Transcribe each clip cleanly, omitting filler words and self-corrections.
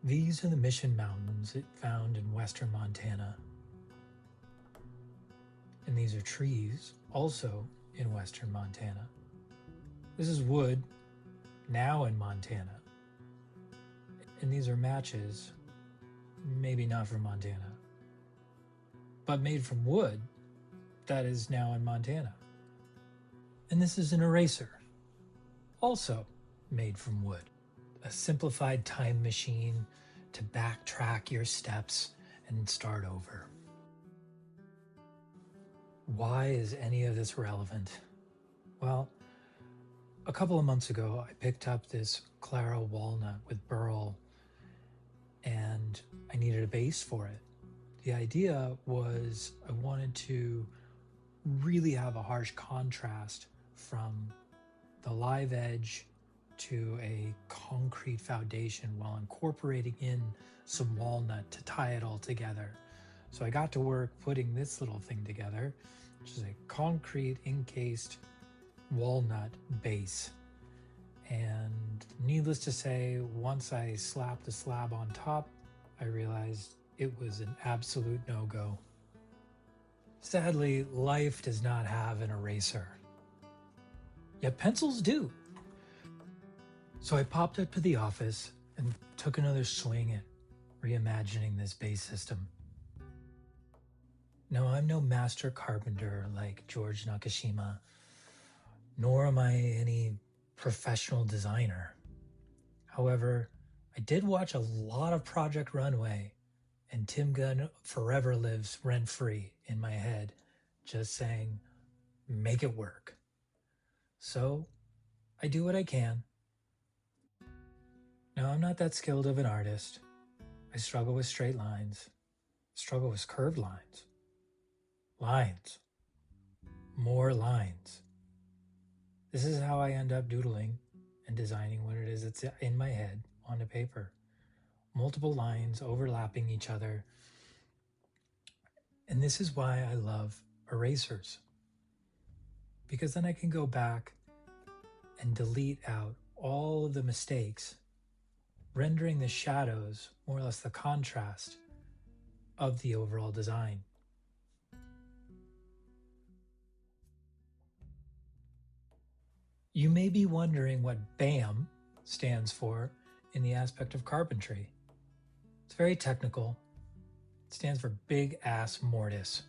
These are the Mission Mountains it found in western Montana. And these are trees, also in western Montana. This is wood, now in Montana. And these are matches, maybe not from Montana, but made from wood that is now in Montana. And this is an eraser, also made from wood. A simplified time machine to backtrack your steps and start over. Why is any of this relevant? Well, a couple of months ago, I picked up this Claro Walnut with burl, and I needed a base for it. The idea was I wanted to really have a harsh contrast from the live edge to a concrete foundation while incorporating in some walnut to tie it all together. So I got to work putting this little thing together, which is a concrete encased walnut base. And needless to say, once I slapped the slab on top, I realized it was an absolute no-go. Sadly, life does not have an eraser. Yet pencils do. So I popped up to the office and took another swing at reimagining this base system. Now, I'm no master carpenter like George Nakashima, nor am I any professional designer. However, I did watch a lot of Project Runway, and Tim Gunn forever lives rent-free in my head, just saying, make it work. So I do what I can. Now, I'm not that skilled of an artist. I struggle with straight lines, struggle with curved lines, more lines. This is how I end up doodling and designing what it is that's in my head on a paper. Multiple lines overlapping each other. And this is why I love erasers. Because then I can go back and delete out all of the mistakes, rendering the shadows more or less the contrast of the overall design. You may be wondering what BAM stands for in the aspect of carpentry. It's very technical. It stands for Big Ass Mortise.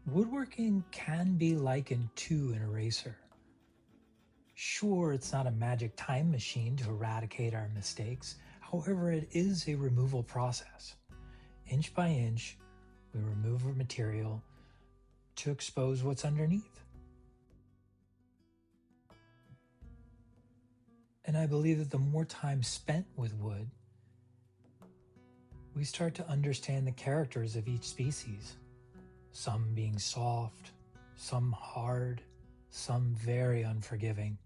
Woodworking can be likened to an eraser. Sure, it's not a magic time machine to eradicate our mistakes. However, it is a removal process. Inch by inch, we remove our material to expose what's underneath. And I believe that the more time spent with wood, we start to understand the characters of each species. Some being soft, some hard, some very unforgiving.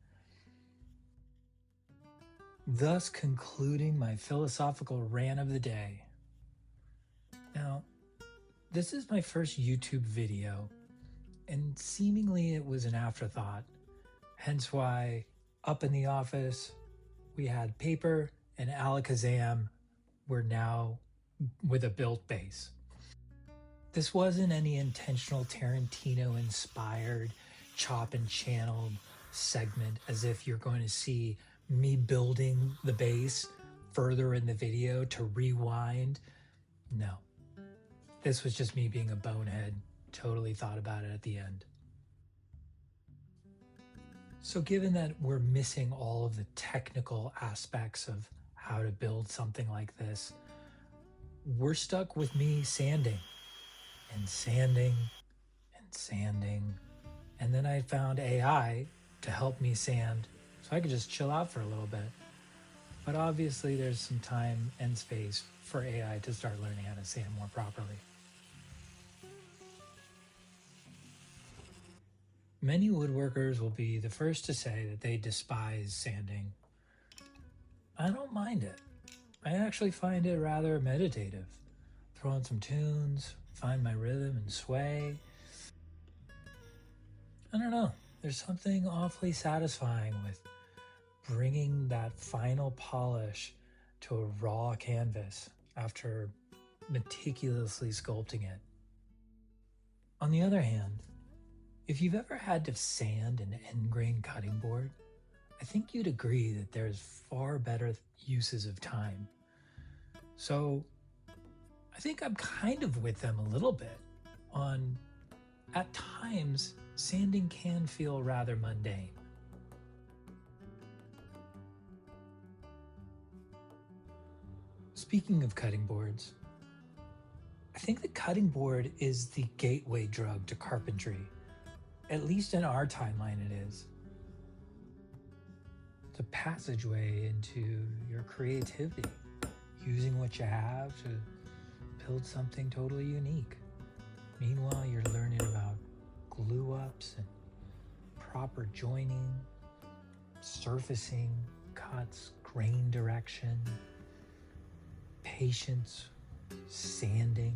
Thus concluding my philosophical rant of the day. Now, this is my first YouTube video, and seemingly it was an afterthought, hence why up in the office we had paper and alakazam were now with a built base. This wasn't any intentional Tarantino-inspired chop and channeled segment as if you're going to see me building the base further in the video to rewind. No. This was just me being a bonehead. Totally thought about it at the end. So given that we're missing all of the technical aspects of how to build something like this, we're stuck with me sanding and sanding and sanding. And then I found AI to help me sand so I could just chill out for a little bit. But obviously there's some time and space for AI to start learning how to sand more properly. Many woodworkers will be the first to say that they despise sanding. I don't mind it. I actually find it rather meditative. Throw on some tunes, find my rhythm and sway. I don't know, there's something awfully satisfying with bringing that final polish to a raw canvas after meticulously sculpting it. On the other hand, if you've ever had to sand an end grain cutting board, I think you'd agree that there's far better uses of time. So I think I'm kind of with them a little bit on, at times, sanding can feel rather mundane. Speaking of cutting boards, I think the cutting board is the gateway drug to carpentry. At least in our timeline it is. It's a passageway into your creativity, using what you have to build something totally unique. Meanwhile, you're learning about glue ups and proper joining, surfacing, cuts, grain direction, patience, sanding.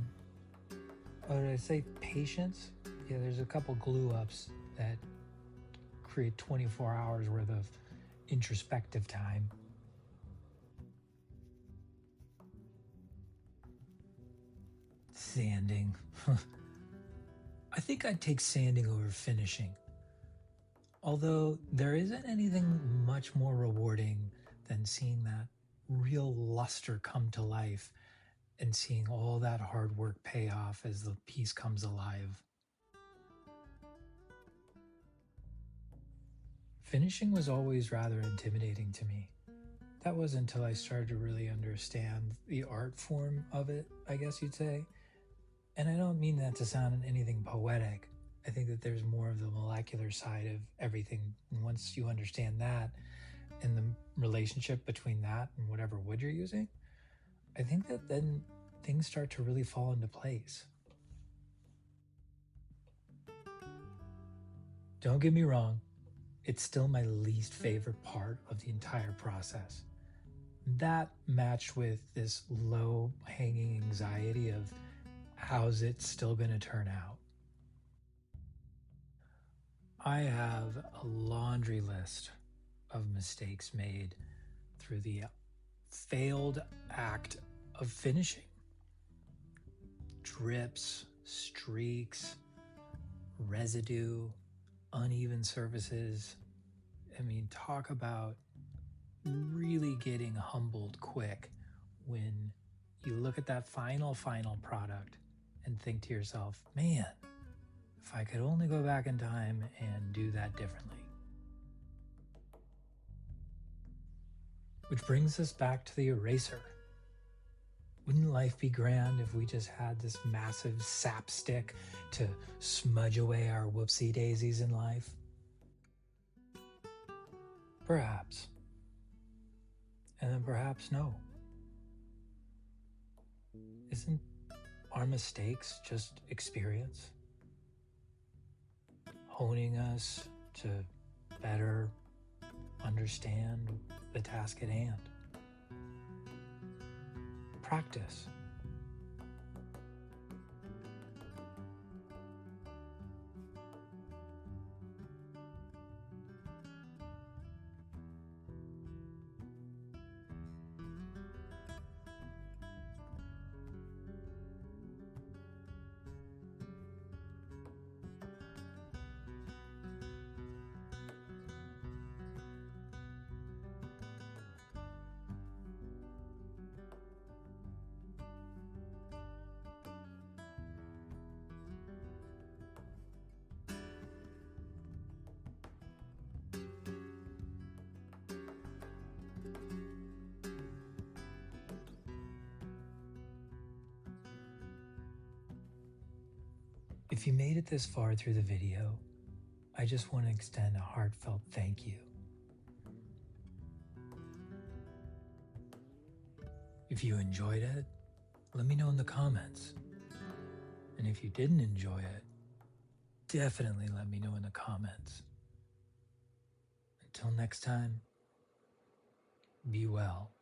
Oh, did I say patience? Yeah, there's a couple glue ups that create 24 hours worth of introspective time. Sanding. I think I'd take sanding over finishing. Although there isn't anything much more rewarding than seeing that real luster come to life and seeing all that hard work pay off as the piece comes alive. Finishing was always rather intimidating to me. That was until I started to really understand the art form of it, I guess you'd say. And I don't mean that to sound anything poetic. I think that there's more of the molecular side of everything. And once you understand that and the relationship between that and whatever wood you're using, I think that then things start to really fall into place. Don't get me wrong, it's still my least favorite part of the entire process. That matched with this low hanging anxiety of how's it still going to turn out. I have a laundry list of mistakes made through the failed act of finishing. Drips, streaks, residue, uneven surfaces. I mean, talk about really getting humbled quick when you look at that final product and think to yourself, man, if I could only go back in time and do that differently. Which brings us back to the eraser. Wouldn't life be grand if we just had this massive sap stick to smudge away our whoopsie daisies in life? Perhaps. And then perhaps no. Isn't our mistakes just experience? Honing us to better understand the task at hand. Practice. If you made it this far through the video, I just want to extend a heartfelt thank you. If you enjoyed it, let me know in the comments. And if you didn't enjoy it, definitely let me know in the comments. Until next time, be well.